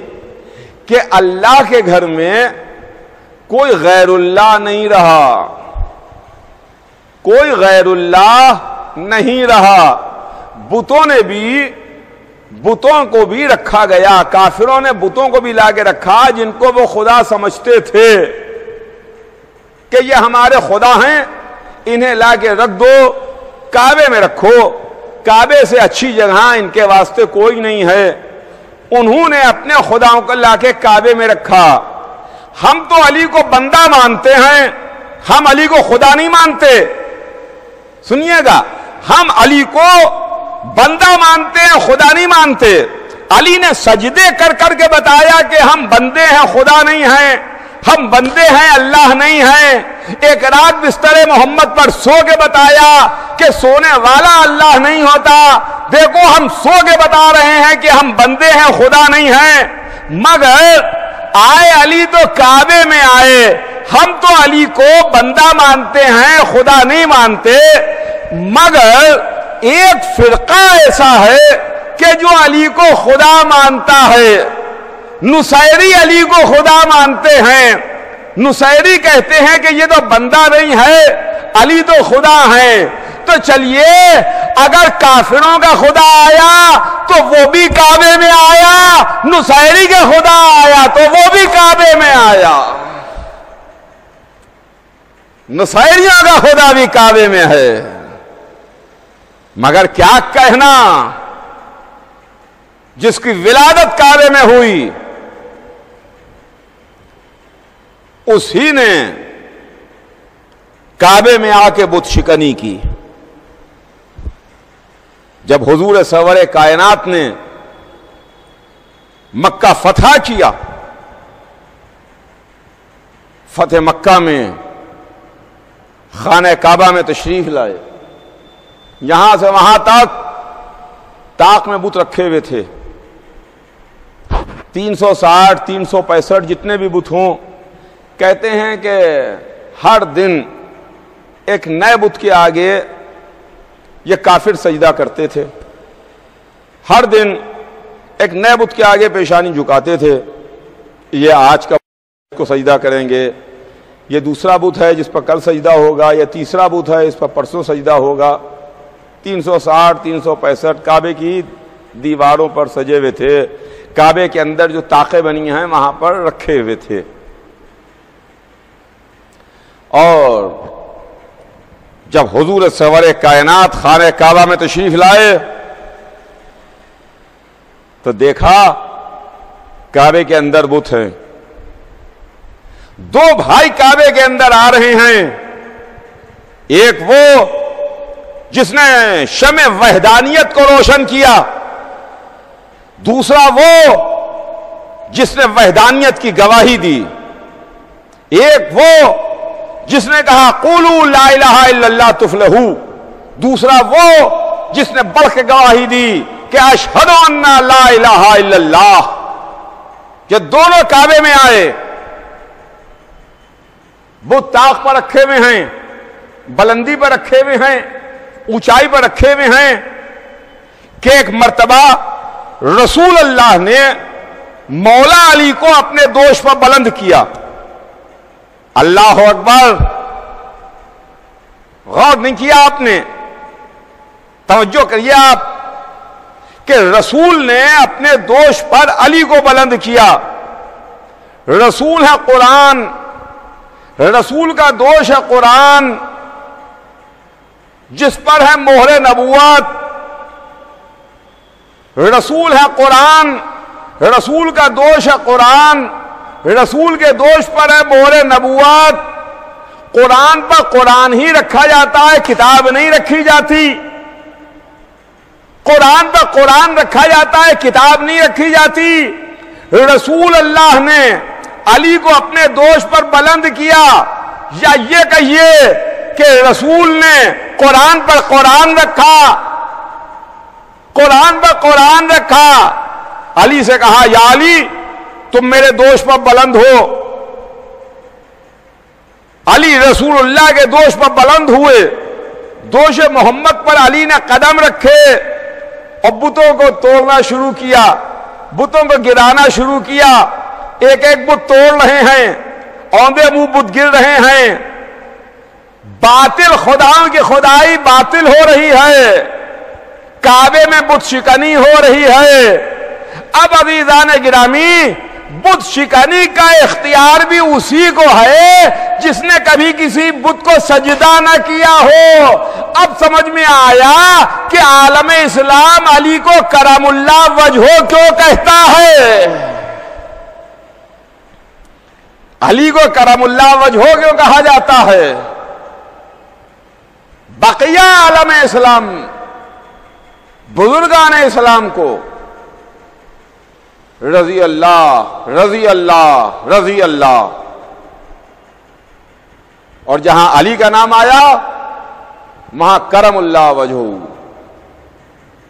کہ اللہ کے گھر میں کوئی غیر اللہ نہیں رہا, کوئی غیر اللہ نہیں رہا. بتوں کو بھی رکھا گیا, کافروں نے بتوں کو بھی لا کے رکھا جن کو وہ خدا سمجھتے تھے کہ یہ ہمارے خدا ہیں, انہیں لا کے رکھ دو, کعبے میں رکھو, کعبے سے اچھی جگہ ان کے واسطے کوئی نہیں ہے. انہوں نے اپنے خداؤں کو لا کے کعبے میں رکھا. ہم تو علی کو بندہ مانتے ہیں, ہم علی کو خدا نہیں مانتے. سنیے گا, ہم علی کو بندہ مانتے ہیں, خدا نہیں مانتے. علی نے سجدے کر کر کے بتایا کہ ہم بندے ہیں, خدا نہیں ہیں, ہم بندے ہیں, اللہ نہیں ہیں. ایک رات بستر محمد پر سو کے بتایا کہ سونے والا اللہ نہیں ہوتا. دیکھو ہم سو کے بتا رہے ہیں کہ ہم بندے ہیں, خدا نہیں ہیں. مگر آئے علی تو کعبے میں آئے, ہم تو علی کو بندہ مانتے ہیں, خدا نہیں مانتے. مگر ایک فرقہ ایسا ہے کہ جو علی کو خدا مانتا ہے. نصیری علی کو خدا مانتے ہیں. نصیری کہتے ہیں کہ یہ تو بندہ نہیں ہے, علی تو خدا ہے. تو چلیے اگر کافروں کا خدا آیا تو وہ بھی کعبے میں آیا, نصیری کا خدا آیا تو وہ بھی کعبے میں آیا. نصیریوں کا خدا بھی کعبے میں ہے. مگر کیا کہنا, جس کی ولادت کعبے میں ہوئی اسی نے کعبے میں آ کے بت شکنی کی. جب حضور سرور کائنات نے مکہ فتح کیا, فتح مکہ میں خانہ کعبہ میں تشریف لائے, یہاں سے وہاں تک طاق میں بت رکھے ہوئے تھے. 360 365 جتنے بھی بت ہوں, کہتے ہیں کہ ہر دن ایک نئے بت کے آگے یہ کافر سجدہ کرتے تھے. ہر دن ایک نئے بت کے آگے پیشانی جھکاتے تھے. یہ آج کا کو سجدہ کریں گے, یہ دوسرا بت ہے جس پر کل سجدہ ہوگا, یہ تیسرا بت ہے اس پر پرسوں سجدہ ہوگا. 360 365 کعبے کی دیواروں پر سجے ہوئے تھے. کعبے کے اندر جو طاقیں بنی ہیں وہاں پر رکھے ہوئے تھے. اور جب حضور سرور کائنات خانہ کعبہ میں تشریف لائے تو دیکھا کعبے کے اندر بت ہیں. 2 بھائی کعبے کے اندر آ رہے ہیں. ایک وہ جس نے شمع وحدانیت کو روشن کیا, دوسرا وہ جس نے وحدانیت کی گواہی دی. ایک وہ جس نے کہا قولوا لا الہ الا اللہ تفلحوا, دوسرا وہ جس نے بڑھ کے گواہی دی کہ اشہد ان لا الہ الا اللہ. یہ دونوں کعبے میں آئے, بت طاق پر رکھے ہوئے ہیں, بلندی پر رکھے ہوئے ہیں, اونچائی پر رکھے ہوئے ہیں کہ ایک مرتبہ رسول اللہ نے مولا علی کو اپنے دوش پر بلند کیا. اللہ اکبر! غور نہیں کیا آپ نے؟ توجہ کریے آپ کہ رسول نے اپنے دوش پر علی کو بلند کیا. رسول ہے قرآن، رسول کا دوش ہے قرآن جس پر ہے مہر نبوت. رسول ہے قرآن، رسول کا دوش ہے قرآن، رسول کے دوش پر ہے مہر نبوت. قرآن پر قرآن ہی رکھا جاتا ہے، کتاب نہیں رکھی جاتی. قرآن پر قرآن رکھا جاتا ہے، کتاب نہیں رکھی جاتی. رسول اللہ نے علی کو اپنے دوش پر بلند کیا، یا یہ کہیے کہ رسول نے قرآن پر قرآن رکھا، قرآن پر قرآن رکھا. علی سے کہا یا علی تم میرے دوش پر بلند ہو. علی رسول اللہ کے دوش پر بلند ہوئے. دوش محمد پر علی نے قدم رکھے اور بتوں کو توڑنا شروع کیا، بتوں کو گرانا شروع کیا. ایک ایک بت توڑ رہے ہیں، اوندے منہ بت گر رہے ہیں. باطل خداؤں کی خدائی باطل ہو رہی ہے، کعبے میں بت شکنی ہو رہی ہے. اب عزیزان گرامی، بت شکنی کا اختیار بھی اسی کو ہے جس نے کبھی کسی بت کو سجدہ نہ کیا ہو. اب سمجھ میں آیا کہ عالم اسلام علی کو کرم اللہ وجہہ کیوں کہتا ہے. علی کو کرم اللہ وجہہ کیوں کہا جاتا ہے؟ بقیہ عالم اسلام، بزرگان اسلام کو رضی اللہ رضی اللہ رضی اللہ، اور جہاں علی کا نام آیا وہاں کرم اللہ وجہہ،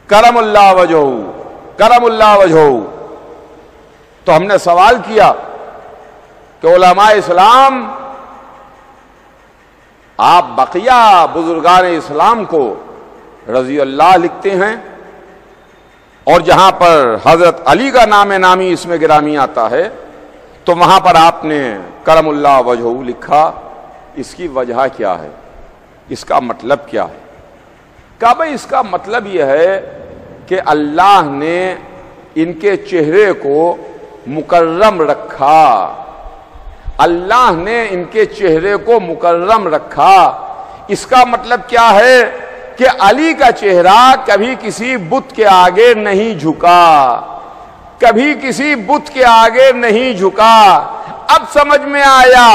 کرم اللہ وجہہ، کرم اللہ وجہہ. تو ہم نے سوال کیا کہ علماء اسلام آپ بقیہ بزرگان اسلام کو رضی اللہ لکھتے ہیں، اور جہاں پر حضرت علی کا نام نامی اس میں گرامی آتا ہے تو وہاں پر آپ نے کرم اللہ وجہہ لکھا. اس کی وجہ کیا ہے؟ اس کا مطلب کیا ہے؟ کہا بھئی اس کا مطلب یہ ہے کہ اللہ نے ان کے چہرے کو مکرم رکھا، اللہ نے ان کے چہرے کو مکرم رکھا. اس کا مطلب کیا ہے کہ علی کا چہرہ کبھی کسی بت کے آگے نہیں جھکا، کبھی کسی بت کے آگے نہیں جھکا. اب سمجھ میں آیا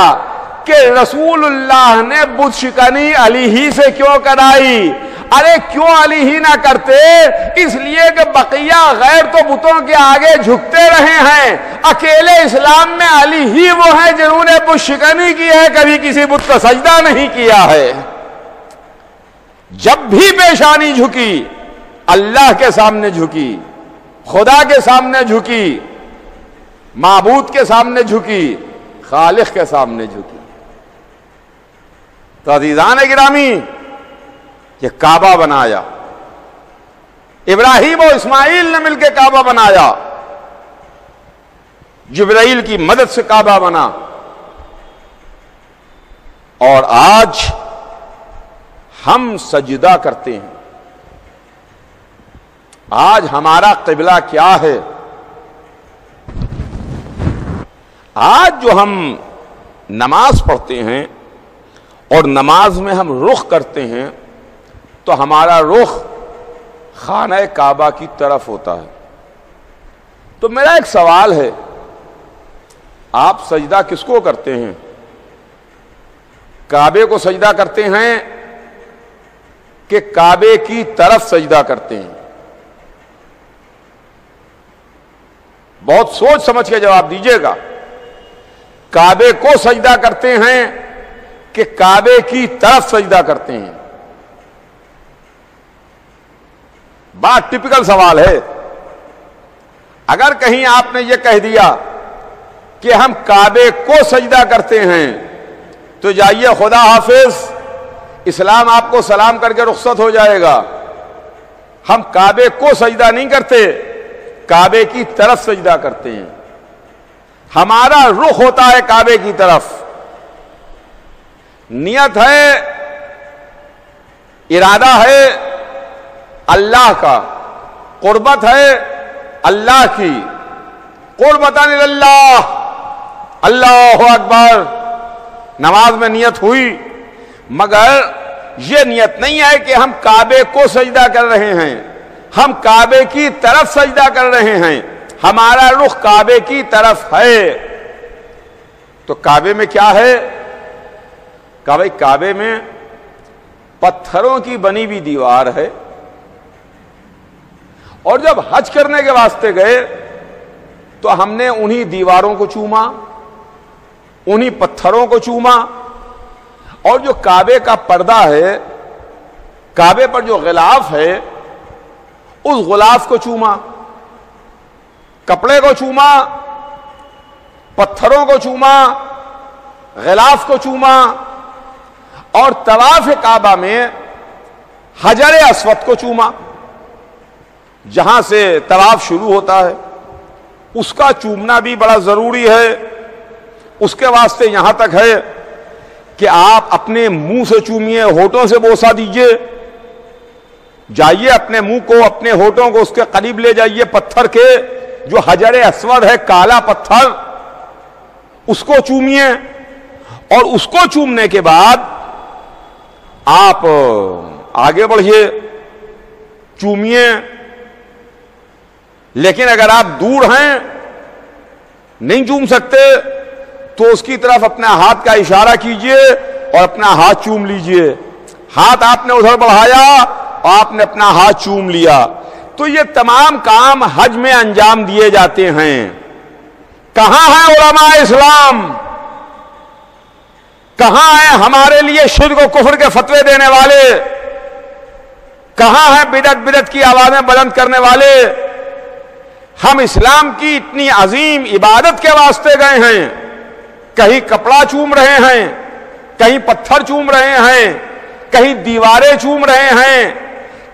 کہ رسول اللہ نے بت شکنی علی ہی سے کیوں کرائی. ارے کیوں علی ہی نہ کرتے؟ اس لیے کہ بقیہ غیر تو بتوں کے آگے جھکتے رہے ہیں، اکیلے اسلام میں علی ہی وہ ہیں جنہوں نے بت شکنی کی ہے، کبھی کسی بت کا سجدہ نہیں کیا ہے. جب بھی پیشانی جھکی اللہ کے سامنے جھکی، خدا کے سامنے جھکی، معبود کے سامنے جھکی، خالق کے سامنے جھکی. تو عزیزان گرامی، یہ کعبہ بنایا، ابراہیم و اسماعیل نے مل کے کعبہ بنایا، جبرائیل کی مدد سے کعبہ بنا، اور آج ہم سجدہ کرتے ہیں. آج ہمارا قبلہ کیا ہے؟ آج جو ہم نماز پڑھتے ہیں اور نماز میں ہم رخ کرتے ہیں تو ہمارا رخ خانہ کعبہ کی طرف ہوتا ہے. تو میرا ایک سوال ہے، آپ سجدہ کس کو کرتے ہیں؟ کعبے کو سجدہ کرتے ہیں کہ کعبے کی طرف سجدہ کرتے ہیں؟ بہت سوچ سمجھ کے جواب دیجیے گا. کعبے کو سجدہ کرتے ہیں کہ کعبے کی طرف سجدہ کرتے ہیں؟ بات ٹپیکل سوال ہے. اگر کہیں آپ نے یہ کہہ دیا کہ ہم کعبے کو سجدہ کرتے ہیں تو جائیے خدا حافظ، اسلام آپ کو سلام کر کے رخصت ہو جائے گا. ہم کعبے کو سجدہ نہیں کرتے، کعبے کی طرف سجدہ کرتے ہیں. ہمارا رخ ہوتا ہے کعبے کی طرف. نیت ہے، ارادہ ہے اللہ کا، قربت ہے اللہ کی. قربتاً اللہ، اللہ اکبر. نماز میں نیت ہوئی، مگر یہ نیت نہیں ہے کہ ہم کعبے کو سجدہ کر رہے ہیں، ہم کعبے کی طرف سجدہ کر رہے ہیں. ہمارا رخ کعبے کی طرف ہے. تو کعبے میں کیا ہے؟ کعبے میں پتھروں کی بنی ہوئی دیوار ہے. اور جب حج کرنے کے واسطے گئے تو ہم نے انہی دیواروں کو چوما، انہی پتھروں کو چوما. اور جو کعبے کا پردہ ہے، کعبے پر جو غلاف ہے، اس غلاف کو چوما، کپڑے کو چوما، پتھروں کو چوما، غلاف کو چوما. اور طواف کعبہ میں حجر اسود کو چوما. جہاں سے طواف شروع ہوتا ہے اس کا چومنا بھی بڑا ضروری ہے. اس کے واسطے یہاں تک ہے کہ آپ اپنے منہ سے چومیے، ہونٹوں سے بوسہ دیجئے. جائیے اپنے منہ کو، اپنے ہونٹوں کو اس کے قریب لے جائیے پتھر کے، جو حجر اسود ہے، کالا پتھر، اس کو چومیے. اور اس کو چومنے کے بعد آپ آگے بڑھیے، چومیے. لیکن اگر آپ دور ہیں، نہیں چوم سکتے، تو اس کی طرف اپنا ہاتھ کا اشارہ کیجئے اور اپنا ہاتھ چوم لیجئے. ہاتھ آپ نے ادھر بڑھایا اور آپ نے اپنا ہاتھ چوم لیا. تو یہ تمام کام حج میں انجام دیے جاتے ہیں. کہاں ہیں علماء اسلام؟ کہاں ہیں ہمارے لیے شرک و کفر کے فتوے دینے والے؟ کہاں ہیں بدعت کی آوازیں بلند کرنے والے؟ ہم اسلام کی اتنی عظیم عبادت کے واسطے گئے ہیں، کہیں کپڑا چوم رہے ہیں، کہیں پتھر چوم رہے ہیں، کہیں دیواریں چوم رہے ہیں،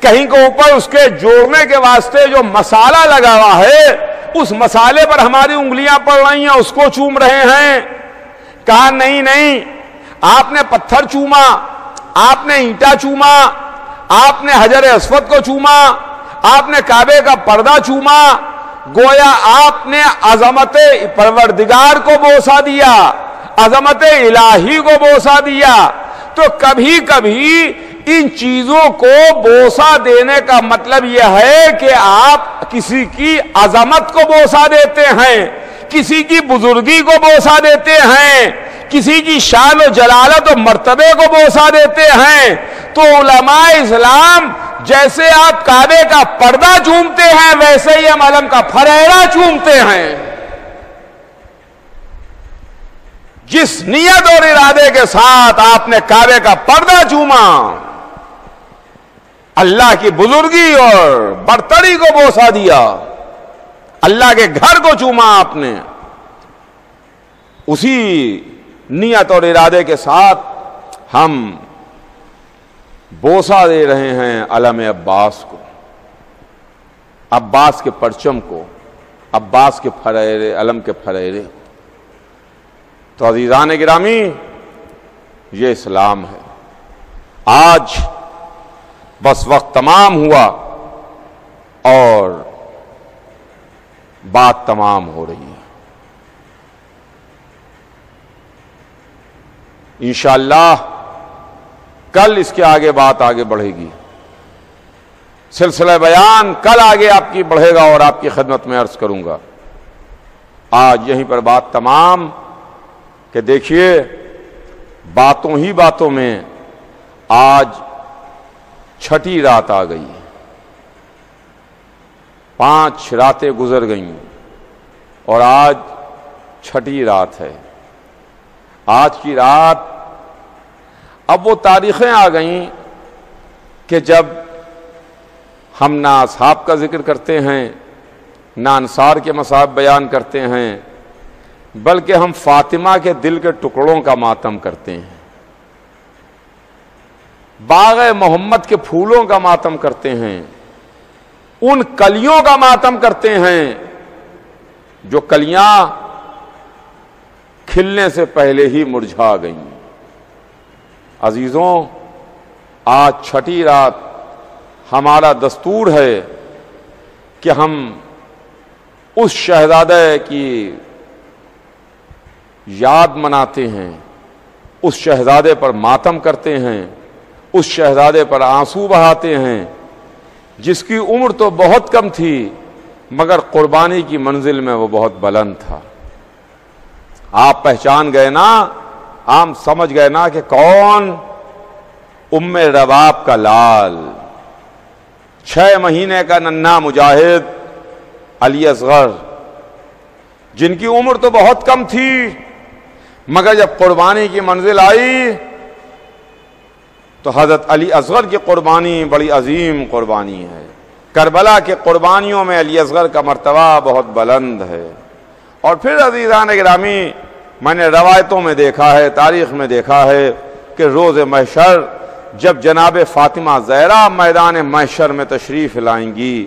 کہیں کے اوپر اس کے جوڑنے کے واسطے جو مسالہ لگا ہوا ہے اس مسالے پر ہماری انگلیاں پڑ رہی ہیں، اس کو چوم رہے ہیں. کہا نہیں، آپ نے پتھر چوما، آپ نے اینٹا چوما، آپ نے حجر اسود کو چوما، آپ نے کعبے کا پردہ چوما. گویا آپ نے عظمت پروردگار کو بوسہ دیا، عظمت الہی کو بوسہ دیا. تو کبھی کبھی ان چیزوں کو بوسہ دینے کا مطلب یہ ہے کہ آپ کسی کی عظمت کو بوسہ دیتے ہیں، کسی کی بزرگی کو بوسہ دیتے ہیں، کسی کی شان و جلالت و مرتبے کو بوسہ دیتے ہیں. تو علماء اسلام جیسے آپ کعبے کا پردہ چومتے ہیں، ویسے ہی ہم علم کا پھریرا چومتے ہیں. جس نیت اور ارادے کے ساتھ آپ نے کعبے کا پردہ چوما، اللہ کی بزرگی اور برتری کو بوسہ دیا، اللہ کے گھر کو چوما آپ نے، اسی نیت اور ارادے کے ساتھ ہم بوسہ دے رہے ہیں علم عباس کو، عباس کے پرچم کو، عباس کے پھریرے، علم کے پھریرے. تو عزیزان گرامی، یہ اسلام ہے. آج بس وقت تمام ہوا اور بات تمام ہو رہی ہے. انشاءاللہ کل اس کے آگے بات آگے بڑھے گی. سلسلہ بیان کل آگے آپ کی بڑھے گا اور آپ کی خدمت میں عرض کروں گا. آج یہیں پر بات تمام. کہ دیکھیے، باتوں ہی باتوں میں آج چھٹی رات آ گئی. 5 راتیں گزر گئیں اور آج چھٹی رات ہے. آج کی رات، اب وہ تاریخیں آ گئیں کہ جب ہم نہ اصحاب کا ذکر کرتے ہیں، نہ انصار کے مصائب بیان کرتے ہیں، بلکہ ہم فاطمہ کے دل کے ٹکڑوں کا ماتم کرتے ہیں. باغ محمد کے پھولوں کا ماتم کرتے ہیں، ان کلیوں کا ماتم کرتے ہیں جو کلیاں کھلنے سے پہلے ہی مرجھا گئیں۔ عزیزوں، آج چھٹی رات ہمارا دستور ہے کہ ہم اس شہزادے کی یاد مناتے ہیں، اس شہزادے پر ماتم کرتے ہیں، اس شہزادے پر آنسو بہاتے ہیں جس کی عمر تو بہت کم تھی مگر قربانی کی منزل میں وہ بہت بلند تھا۔ آپ پہچان گئے نا، آپ سمجھ گئے نا کہ کون؟ ام رباب کا لال، 6 مہینے کا ننھا مجاہد علی اصغر، جن کی عمر تو بہت کم تھی مگر جب قربانی کی منزل آئی تو حضرت علی اصغر کی قربانی بڑی عظیم قربانی ہے۔ کربلا کے قربانیوں میں علی اصغر کا مرتبہ بہت بلند ہے۔ اور پھر عزیزان گرامی، میں نے روایتوں میں دیکھا ہے، تاریخ میں دیکھا ہے کہ روز محشر جب جناب فاطمہ زہرا میدان محشر میں تشریف لائیں گی،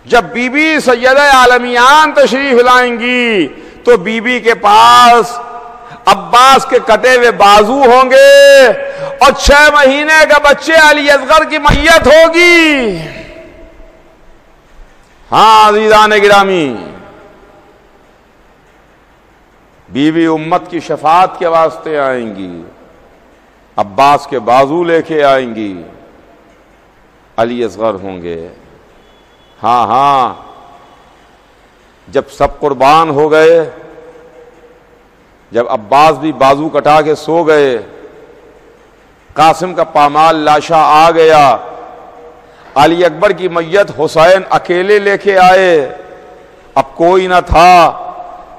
جب بی بی سیدہ عالمیان تشریف لائیں گی تو بی بی کے پاس عباس کے کٹے ہوئے بازو ہوں گے اور 6 مہینے کا بچے علی اصغر کی میت ہوگی۔ ہاں عزیزان گرامی، بی بی امت کی شفاعت کے واسطے آئیں گی، عباس کے بازو لے کے آئیں گی، علی اصغر ہوں گے۔ ہاں ہاں، جب سب قربان ہو گئے، جب عباس بھی بازو کٹا کے سو گئے، قاسم کا پامال لاشا آ گیا، علی اکبر کی میت حسین اکیلے لے کے آئے، اب کوئی نہ تھا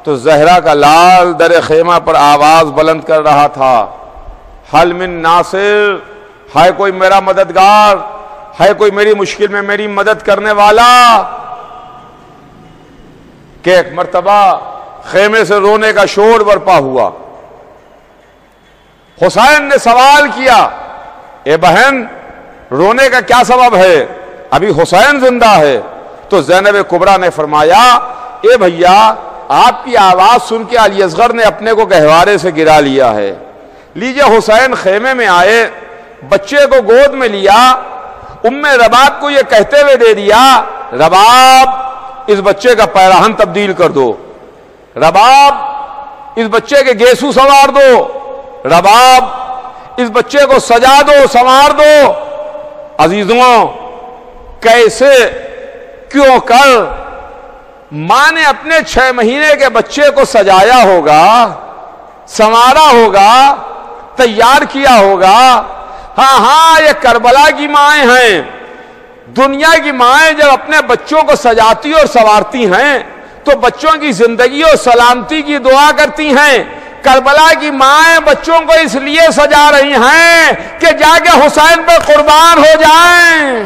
تو زہرا کا لال در خیمہ پر آواز بلند کر رہا تھا، حل من ناصر، ہے کوئی میرا مددگار، ہے کوئی میری مشکل میں میری مدد کرنے والا؟ کہ ایک مرتبہ خیمے سے رونے کا شور برپا ہوا۔ حسین نے سوال کیا، اے بہن رونے کا کیا سبب ہے؟ ابھی حسین زندہ ہے۔ تو زینب کبریٰ نے فرمایا، اے بھیا، آپ کی آواز سن کے علی اصغر نے اپنے کو گہوارے سے گرا لیا ہے۔ لیجئے، حسین خیمے میں آئے، بچے کو گود میں لیا، ام رباب کو یہ کہتے ہوئے دے دیا، رباب اس بچے کا پیراہن تبدیل کر دو، رباب اس بچے کے گیسو سنوار دو، رباب اس بچے کو سجا دو، سنوار دو۔ عزیزوں، کیسے کیوں کر ماں نے اپنے 6 مہینے کے بچے کو سجایا ہوگا، سنوارا ہوگا، تیار کیا ہوگا۔ ہاں ہاں، یہ کربلا کی مائیں ہیں۔ دنیا کی مائیں جب اپنے بچوں کو سجاتی اور سنوارتی ہیں تو بچوں کی زندگی اور سلامتی کی دعا کرتی ہیں۔ کربلا کی مائیں بچوں کو اس لیے سجا رہی ہیں کہ جا کے حسین پر قربان ہو جائیں،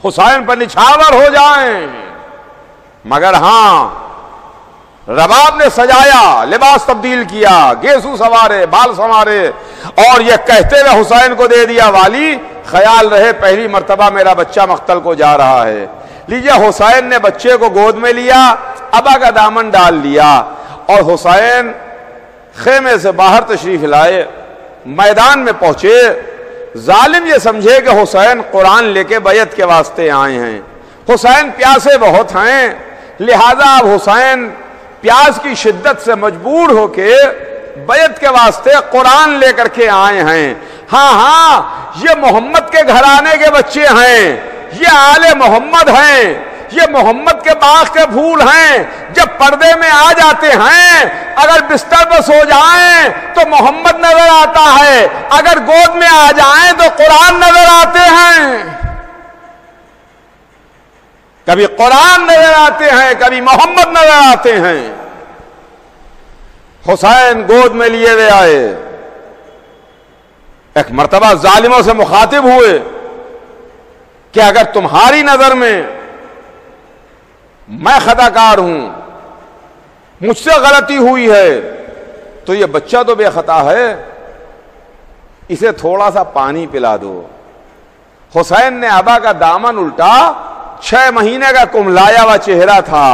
حسین پر نچھاور ہو جائیں۔ مگر ہاں، رباب نے سجایا، لباس تبدیل کیا، گیسو سنوارے، بال سنوارے، اور یہ کہتے ہوئے حسین کو دے دیا، والی خیال رہے پہلی مرتبہ میرا بچہ مقتل کو جا رہا ہے۔ لیجئے، حسین نے بچے کو گود میں لیا، ابا کا دامن ڈال لیا، اور حسین خیمے سے باہر تشریف لائے، میدان میں پہنچے۔ ظالم یہ سمجھے کہ حسین قرآن لے کے بیعت کے واسطے آئے ہیں، حسین پیاسے بہت ہیں، لہذا اب حسین پیاس کی شدت سے مجبور ہو کے بیعت کے واسطے قرآن لے کر کے آئے ہیں۔ ہاں ہاں، یہ محمد کے گھرانے کے بچے ہیں، یہ آل محمد ہیں، یہ محمد کے باغ کے پھول ہیں۔ جب پردے میں آ جاتے ہیں، اگر بستر پر سو جائیں تو محمد نظر آتا ہے، اگر گود میں آ جائیں تو قرآن نظر آتے ہیں۔ کبھی قرآن نظر آتے ہیں، کبھی محمد نظر آتے ہیں۔ حسین گود میں لیے ہوئے آئے، ایک مرتبہ ظالموں سے مخاطب ہوئے کہ اگر تمہاری نظر میں میں خطا کار ہوں، مجھ سے غلطی ہوئی ہے، تو یہ بچہ تو بے خطا ہے، اسے تھوڑا سا پانی پلا دو۔ حسین نے ابا کا دامن الٹا، 6 مہینے کا کملایا ہوا چہرہ تھا۔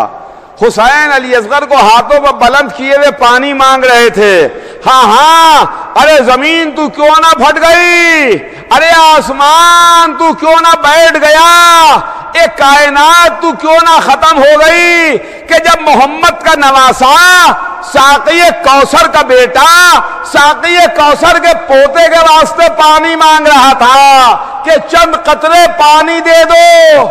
حسین علی اصغر کو ہاتھوں پر بلند کیے ہوئے پانی مانگ رہے تھے۔ ہاں ہاں، ارے زمین تو کیوں نہ پھٹ گئی، ارے آسمان تو کیوں نہ بیٹھ گیا، اے کائنات تو کیوں نہ ختم ہو گئی، کہ جب محمد کا نواسا ساقی کوثر کا بیٹا ساقی کوثر کے پوتے کے واسطے پانی مانگ رہا تھا کہ چند قطرے پانی دے دو۔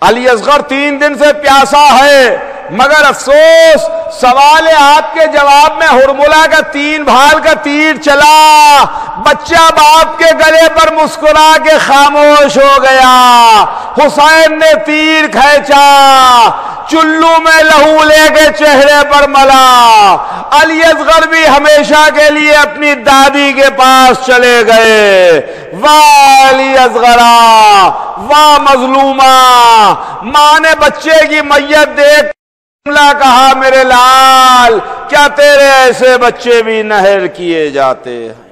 علی اصغر 3 دن سے پیاسا ہے، مگر افسوس سوال آپ کے جواب میں ہرملا کا 3 بھال کا تیر چلا، بچہ باپ کے گلے پر مسکرا کے خاموش ہو گیا۔ حسین نے تیر کھینچا، چلو میں لہو لے کے چہرے پر ملا۔ علی اصغر بھی ہمیشہ کے لیے اپنی دادی کے پاس چلے گئے۔ واہ علی اصغرا، واہ مظلومہ، ماں نے بچے کی میت دیکھ کہا میرے لال، کیا تیرے ایسے بچے بھی نہر کیے جاتے ہیں؟